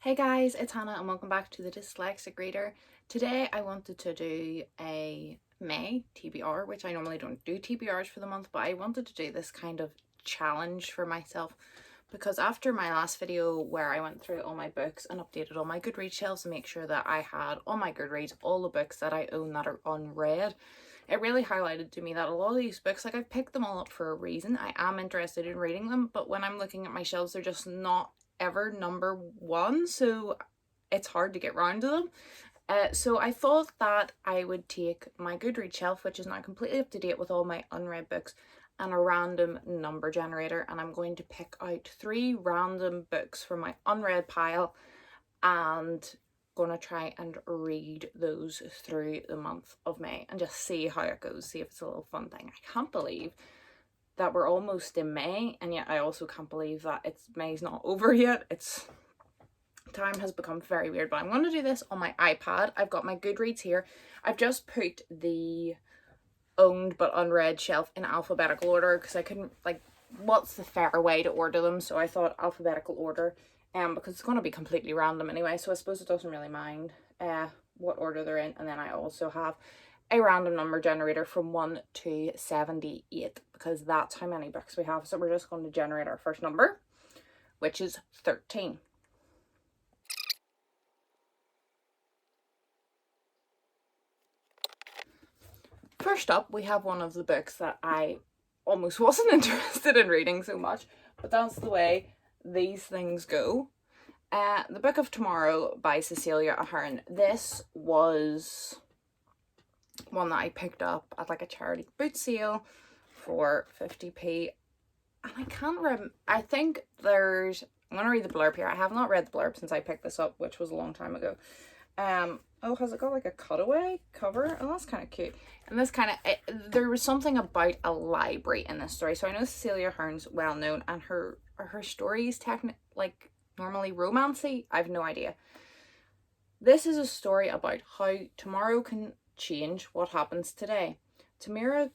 Hey guys, it's Hannah and welcome back to the Dyslexic Reader. Today I wanted to do a May TBR, which I normally don't do TBRs for the month, but I wanted to do this kind of challenge for myself because after my last video where I went through all my books and updated all my Goodreads shelves to make sure that I had on my Goodreads all the books that I own that are unread, it really highlighted to me that a lot of these books, like I've picked them all up for a reason. I am interested in reading them, but when I'm looking at my shelves, they're just not ever number one, so it's hard to get round to them. So I thought that I would take my Goodreads shelf, which is now completely up to date with all my unread books, and a random number generator, and I'm going to pick out 3 random books from my unread pile and gonna try and read those through the month of May and just see how it goes, see if it's a little fun thing. I can't believe that we're almost in May, and yet I also can't believe that May's not over yet. Time has become very weird, but I'm going to do this on my iPad. I've got my Goodreads here. I've just put the owned but unread shelf in alphabetical order because I couldn't, like, what's the fair way to order them? So I thought alphabetical order, because it's going to be completely random anyway, so I suppose it doesn't really mind what order they're in. And then I also have a random number generator from 1 to 78 because that's how many books we have. So we're just going to generate our first number, which is 13. First up, we have one of the books that I almost wasn't interested in reading so much, but that's the way these things go. The Book of Tomorrow by Cecilia Ahern. This was one that I picked up at like a charity boot sale for 50p, and I can't remember. I think I'm gonna read the blurb here. I have not read the blurb since I picked this up, which was a long time ago. Oh, has it got like a cutaway cover? Oh, that's kind of cute. And this there was something about a library in this story. So I know Cecilia Ahern's well known, and her stories like normally romancy. I have no idea. This is a story about how tomorrow can change what happens today. Tamara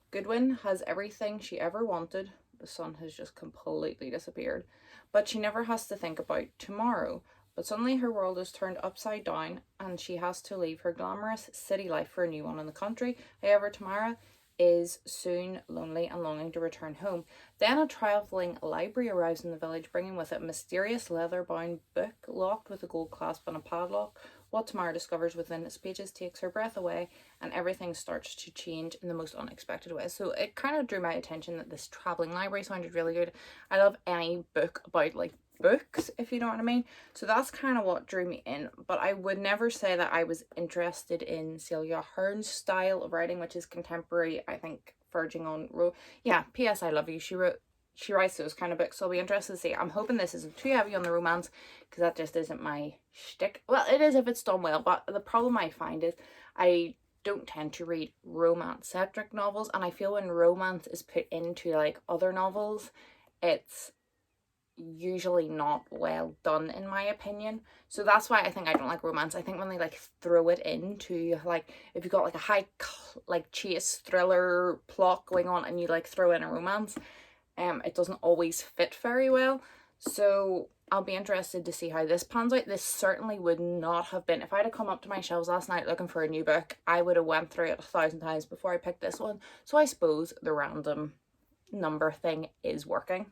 Goodwin has everything she ever wanted. The sun has just completely disappeared, but she never has to think about tomorrow. But suddenly her world is turned upside down and she has to leave her glamorous city life for a new one in the country. However, Tamara is soon lonely and longing to return home. Then a travelling library arrives in the village, bringing with it a mysterious leather-bound book locked with a gold clasp and a padlock. What Tamara discovers within its pages takes her breath away, and everything starts to change in the most unexpected ways. So it kind of drew my attention that this travelling library sounded really good. I love any book about like books, if you know what I mean. So that's kind of what drew me in, but I would never say that I was interested in Celia Ahern's style of writing, which is contemporary, I think, verging on yeah, P.S. I Love You. She writes those kind of books, so I'll be interested to see. I'm hoping this isn't too heavy on the romance, because that just isn't my shtick. Well, it is if it's done well, but the problem I find is I don't tend to read romance-centric novels, and I feel when romance is put into like other novels, it's usually not well done in my opinion. So that's why I think I don't like romance. I think when they like throw it into, like, if you've got like a high like chase thriller plot going on and you like throw in a romance, it doesn't always fit very well. So I'll be interested to see how this pans out. This certainly would not have been, if I'd have come up to my shelves last night looking for a new book, I would have went through it 1,000 times before I picked this one. So I suppose the random number thing is working.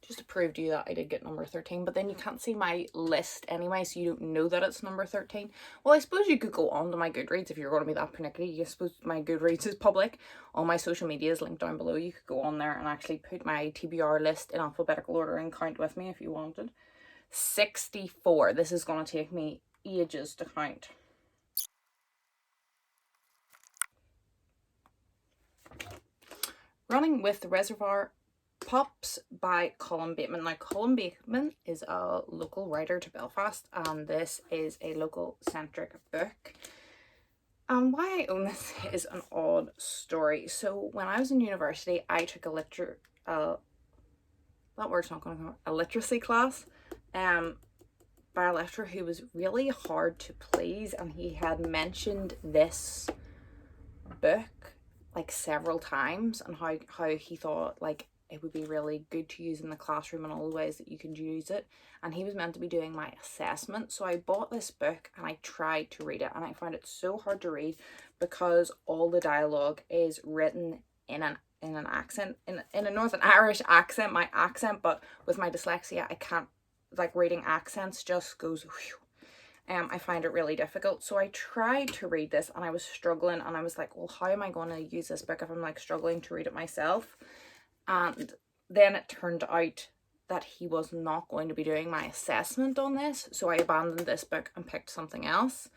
Just to prove to you that I did get number 13, but then you can't see my list anyway, so you don't know that it's number 13. Well, I suppose you could go on to my Goodreads if you're going to be that panicky. I suppose my Goodreads is public. All my social media is linked down below. You could go on there and actually put my TBR list in alphabetical order and count with me if you wanted. 64. This is going to take me ages to count. Running with the Reservoir Pups by Colin Bateman. Now, Colin Bateman is a local writer to Belfast, and this is a local centric book. And why I own this is an odd story. So when I was in university, I took a literacy class by a lecturer who was really hard to please, and he had mentioned this book like several times and how he thought like it would be really good to use in the classroom and all the ways that you can use it. And he was meant to be doing my assessment, so I bought this book and I tried to read it, and I found it so hard to read because all the dialogue is written in an accent, in a Northern Irish accent, my accent, but with my dyslexia I can't, like, reading accents just goes whew. I find it really difficult. So I tried to read this and I was struggling, and I was like, well, how am I going to use this book if I'm like struggling to read it myself? And then it turned out that he was not going to be doing my assessment on this, so I abandoned this book and picked something else.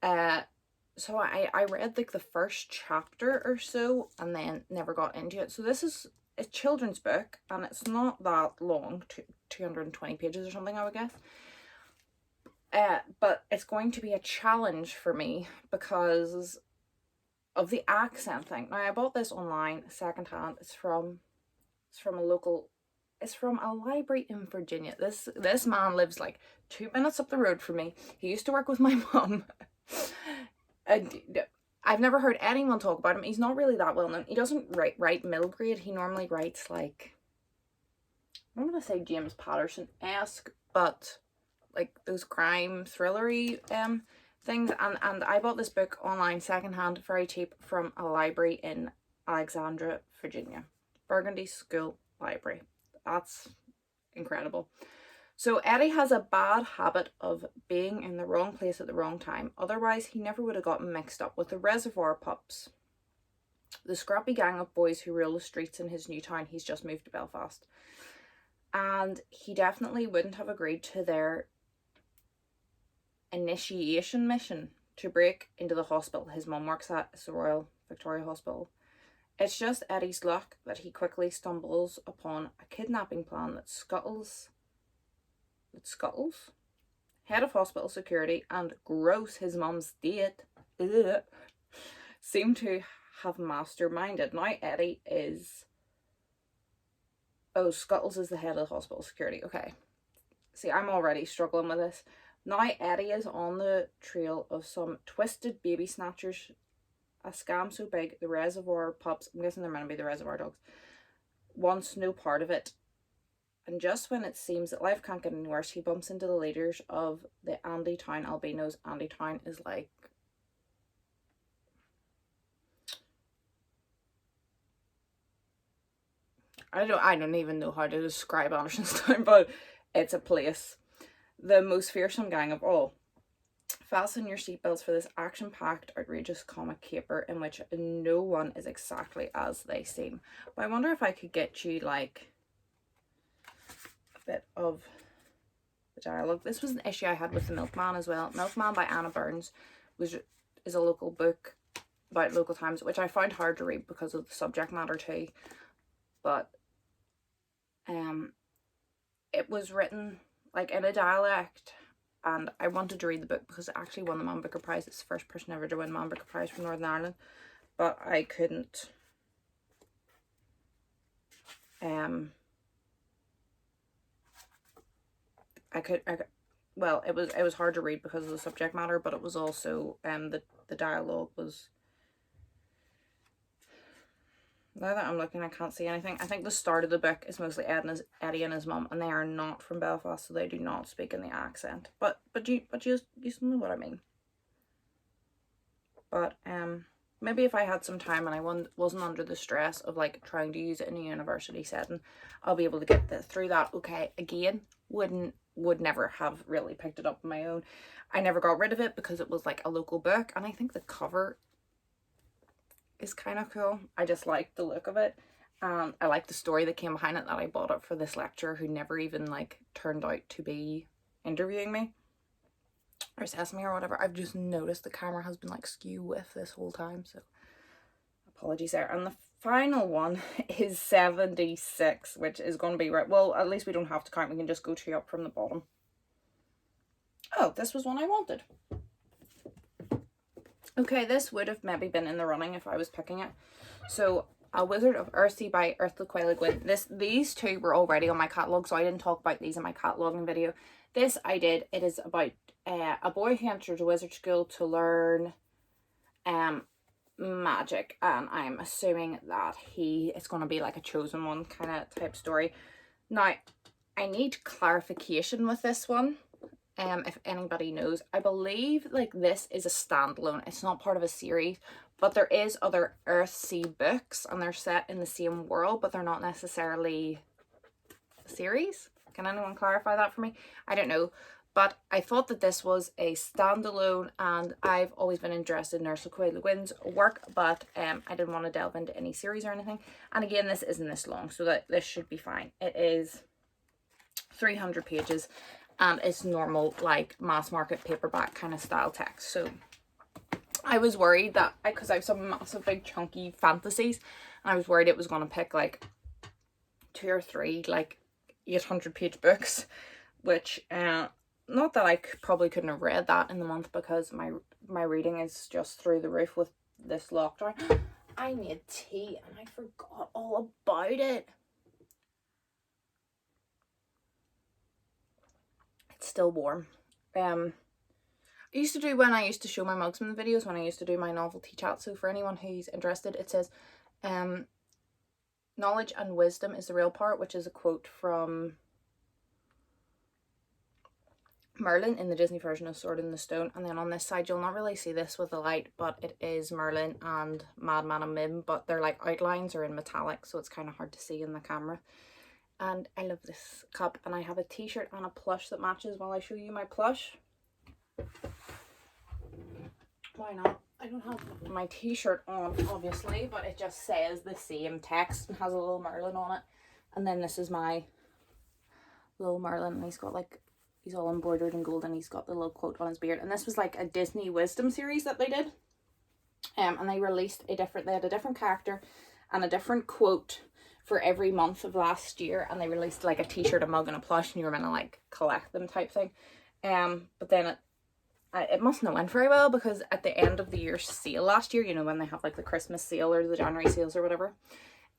So I read like the first chapter or so and then never got into it. So this is a children's book and it's not that long, 220 pages or something, I would guess. But it's going to be a challenge for me because of the accent thing. Now, I bought this online secondhand. It's from a library in Virginia. This man lives like 2 minutes up the road from me. He used to work with my mum. I've never heard anyone talk about him. He's not really that well known. He doesn't write middle grade. He normally writes like, I'm gonna say James Patterson-esque, but like those crime thrillery things. And I bought this book online secondhand, very cheap, from a library in Alexandria, Virginia. Burgundy School Library. That's incredible. So Eddie has a bad habit of being in the wrong place at the wrong time. Otherwise, he never would have gotten mixed up with the Reservoir pups, the scrappy gang of boys who rule the streets in his new town. He's just moved to Belfast. And he definitely wouldn't have agreed to their initiation mission to break into the hospital his mum works at. It's the Royal Victoria Hospital. It's just Eddie's luck that he quickly stumbles upon a kidnapping plan that Scuttles, head of hospital security and gross his mum's date, seem to have masterminded. Now Eddie is... Oh, Scuttles is the head of the hospital security. Okay. See, I'm already struggling with this. Now Eddie is on the trail of some twisted baby snatchers. A scam so big, the Reservoir pups, I'm guessing they're meant to be the Reservoir dogs, wants no part of it. And just when it seems that life can't get any worse, he bumps into the leaders of the Andy Town Albinos. Andy Town is like... I don't even know how to describe Andersonstown, but it's a place. The most fearsome gang of all. Fasten your seatbelts for this action-packed, outrageous comic caper in which no one is exactly as they seem. But I wonder if I could get you like a bit of the dialogue. This was an issue I had with The Milkman as well. Milkman by Anna Burns is a local book about local times, which I found hard to read because of the subject matter too. But it was written like in a dialect, and I wanted to read the book because it actually won the Man Booker Prize. It's the first person ever to win Man Booker Prize from Northern Ireland, but I couldn't. Well, it was hard to read because of the subject matter, but it was also the dialogue was... Now that I'm looking, I can't see anything. I think the start of the book is mostly Eddie and his mum, and they are not from Belfast, so they do not speak in the accent. But you know what I mean. But maybe if I had some time and I wasn't under the stress of like trying to use it in a university setting, I'll be able to get through that. Okay, again, would never have really picked it up on my own. I never got rid of it because it was like a local book, and I think the cover is kind of cool. I just like the look of it. I like the story that came behind it, that I bought it for this lecturer who never even like turned out to be interviewing me or assessing me or whatever. I've just noticed the camera has been like skew with this whole time, so apologies there. And the final one is 76, which is going to be right. Well, at least we don't have to count. We can just go 2 up from the bottom. Oh, this was one I wanted. Okay, this would have maybe been in the running if I was picking it. So, A Wizard of Earthsea by Ursula K. Le Guin. These two were already on my catalogue, so I didn't talk about these in my cataloguing video. This I did. It is about a boy who enters a wizard school to learn magic, and I'm assuming that it's going to be like a chosen one kind of type story. Now, I need clarification with this one. If anybody knows, I believe like this is a standalone. It's not part of a series, but there is other Earthsea books, and they're set in the same world, but they're not necessarily a series. Can anyone clarify that for me? I don't know. But I thought that this was a standalone, and I've always been interested in Ursula Le Guin's work, but I didn't want to delve into any series or anything. And again, this isn't this long, so that this should be fine. It is 300 pages, and it's normal, like, mass market paperback kind of style text. So I was worried that, because I have some massive big chunky fantasies, and I was worried it was going to pick like 2 or 3 like 800 page books, which not that I probably couldn't have read that in the month, because my reading is just through the roof with this lockdown. I made tea and I forgot all about it. It's still warm. I used to do, when I used to show my mugs in the videos, when I used to do my novelty chat, so for anyone who's interested, it says knowledge and wisdom is the real part, which is a quote from Merlin in the Disney version of Sword in the Stone. And then on this side, you'll not really see this with the light, but it is Merlin and Madman and Mim, but their like outlines are in metallic, so it's kind of hard to see in the camera. And I love this cup, and I have a t-shirt and a plush that matches while I show you my plush. Why not? I don't have my t-shirt on, obviously, but it just says the same text and has a little Merlin on it. And then this is my little Merlin, and he's got like, he's all embroidered in gold, and he's got the little quote on his beard. And this was like a Disney Wisdom series that they did. And they released they had a different character and a different quote for every month of last year, and they released like a t-shirt, a mug, and a plush, and you were meant to like collect them type thing. But then it must not went very well, because at the end of the year sale last year, you know, when they have like the Christmas sale or the January sales or whatever,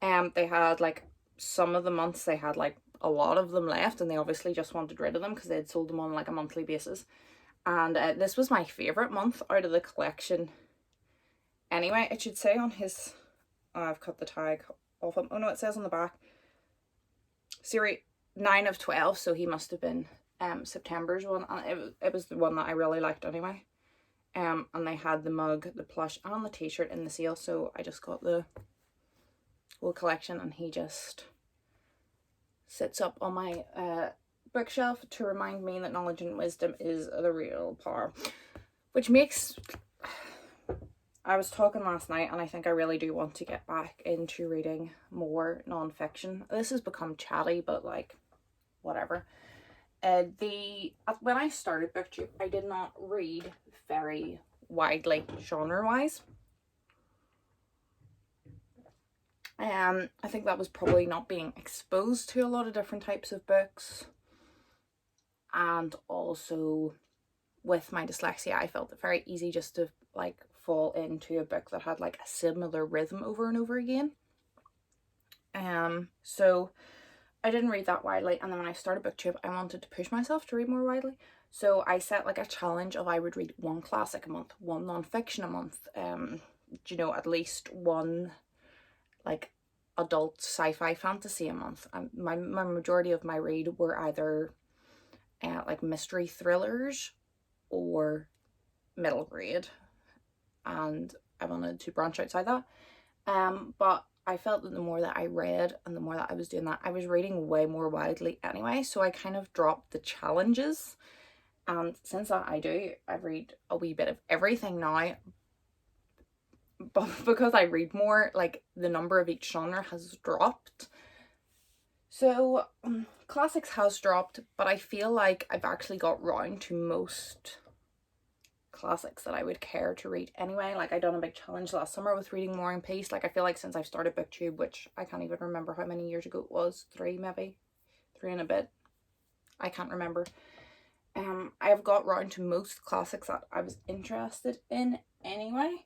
they had like some of the months they had like a lot of them left, and they obviously just wanted rid of them because they had sold them on like a monthly basis. And this was my favorite month out of the collection. Anyway, it should say on his, I've cut the tag off him. Oh no, it says on the back, series 9 of 12, so he must have been September's one, and it was the one that I really liked anyway. And they had the mug, the plush, and the t-shirt in the sale, so I just got the whole collection, and he just sits up on my bookshelf to remind me that knowledge and wisdom is the real power. Which makes, I was talking last night, and I think I really do want to get back into reading more non-fiction. This has become chatty, but like, whatever. When I started BookTube, I did not read very widely genre-wise. I think that was probably not being exposed to a lot of different types of books, and also with my dyslexia, I felt it very easy just to like fall into a book that had like a similar rhythm over and over again. So I didn't read that widely, and then when I started BookTube, I wanted to push myself to read more widely. So I set like a challenge of I would read 1 classic a month, 1 non-fiction a month, you know, at least 1 like adult sci-fi fantasy a month. My majority of my read were either like mystery thrillers or middle grade, and I wanted to branch outside that. But I felt that the more that I read and the more that I was doing that, I was reading way more widely anyway, so I kind of dropped the challenges. And since that I read a wee bit of everything now, but because I read more, like the number of each genre has dropped. So classics has dropped, but I feel like I've actually got round to most classics that I would care to read anyway. Like I done a big challenge last summer with reading War and Peace. Like I feel like since I've started BookTube, which I can't even remember how many years ago it was, 3 maybe, 3 and a bit, I can't remember. I have got round to most classics that I was interested in anyway.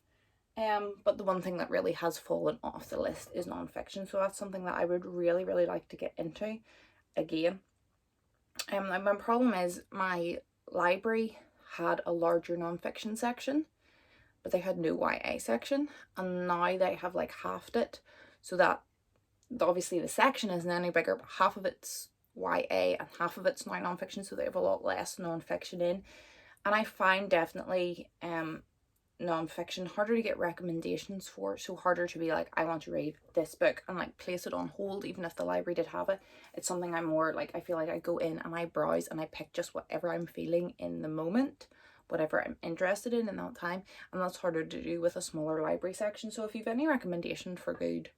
But the one thing that really has fallen off the list is non-fiction, so that's something that I would really, really like to get into again. My problem is my library had a larger non-fiction section, but they had no YA section, and now they have like halved it, so that obviously the section isn't any bigger, but half of it's YA and half of it's now non-fiction, so they have a lot less non-fiction in. And I find definitely non-fiction harder to get recommendations for, so harder to be like, I want to read this book and like place it on hold. Even if the library did have it, it's something I'm more like, I feel like I go in and I browse and I pick just whatever I'm feeling in the moment, whatever I'm interested in that time, and that's harder to do with a smaller library section. So if you've any recommendation for good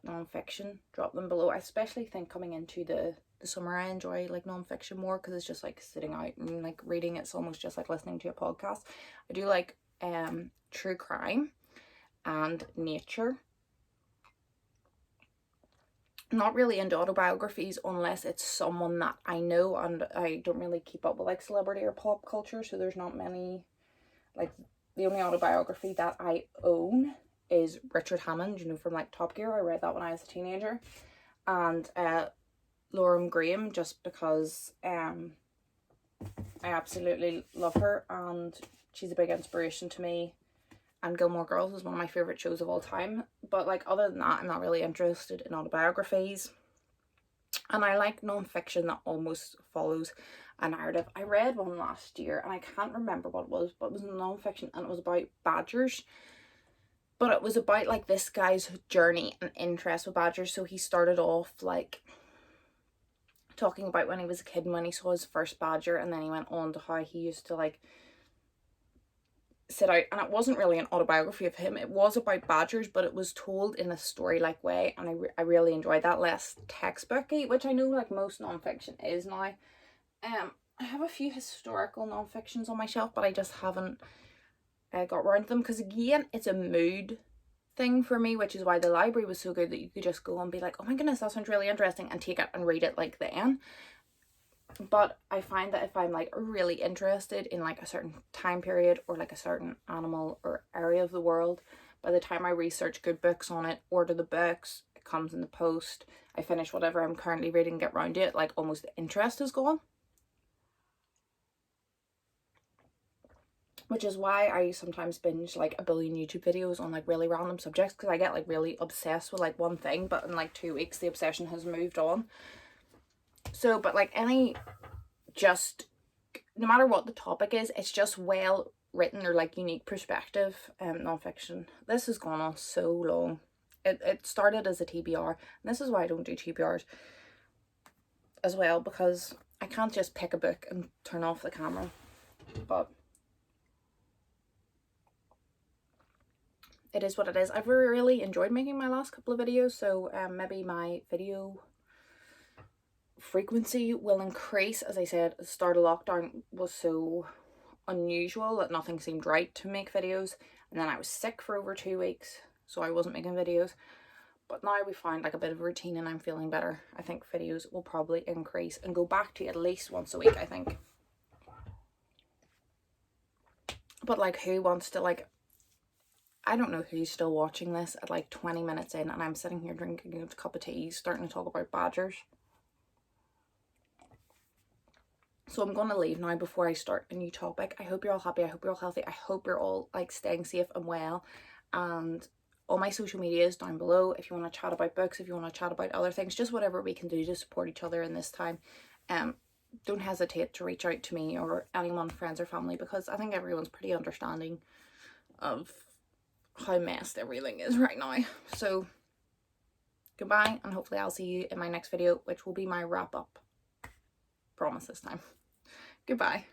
non-fiction, drop them below. I especially think coming into the summer I enjoy like non-fiction more, because it's just like sitting out and like reading. It's almost just like listening to a podcast. I do like true crime and nature. Not really into autobiographies unless it's someone that I know, and I don't really keep up with like celebrity or pop culture, so there's not many. Like the only autobiography that I own is Richard Hammond, you know, from like Top Gear. I read that when I was a teenager. And Lauren Graham, just because I absolutely love her and she's a big inspiration to me, and Gilmore Girls is one of my favourite shows of all time. But like other than that, I'm not really interested in autobiographies, and I like non-fiction that almost follows a narrative. I read one last year and I can't remember what it was, but it was non-fiction and it was about badgers. But it was about like this guy's journey and interest with badgers. So he started off like talking about when he was a kid and when he saw his first badger, and then he went on to how he used to like sit out. And it wasn't really an autobiography of him, it was about badgers, but it was told in a story-like way, and I really enjoyed that, less textbooky, which I know like most non-fiction is now. I have a few historical non-fictions on my shelf, but I just haven't got around to them, because again, it's a mood thing for me, which is why the library was so good, that you could just go and be like, oh my goodness, that sounds really interesting, and take it and read it like then. But I find that if I'm like really interested in like a certain time period or like a certain animal or area of the world, by the time I research good books on it, order the books, it comes in the post, I finish whatever I'm currently reading, get round to it, like almost the interest is gone. Which is why I sometimes binge like a billion YouTube videos on like really random subjects, because I get like really obsessed with like one thing, but in like 2 weeks the obsession has moved on. So, but like just no matter what the topic is, it's just well written or like unique perspective non-fiction. This has gone on so long. It started as a TBR, and this is why I don't do TBRs as well, because I can't just pick a book and turn off the camera. But it is what it is. I've really enjoyed making my last couple of videos, so maybe my video frequency will increase. As I said, the start of lockdown was so unusual that nothing seemed right to make videos, and then I was sick for over 2 weeks, so I wasn't making videos. But now we find like a bit of a routine and I'm feeling better. I think videos will probably increase and go back to at least once a week, I think. But like, who wants to like, I don't know who's still watching this at like 20 minutes in and I'm sitting here drinking a cup of tea starting to talk about badgers. So I'm going to leave now before I start a new topic. I hope you're all happy, I hope you're all healthy, I hope you're all like staying safe and well, and all my social media is down below if you want to chat about books, if you want to chat about other things, just whatever we can do to support each other in this time. Don't hesitate to reach out to me or anyone, friends or family, because I think everyone's pretty understanding of how messed everything is right now. So goodbye, and hopefully I'll see you in my next video, which will be my wrap up. Promise this time. Goodbye.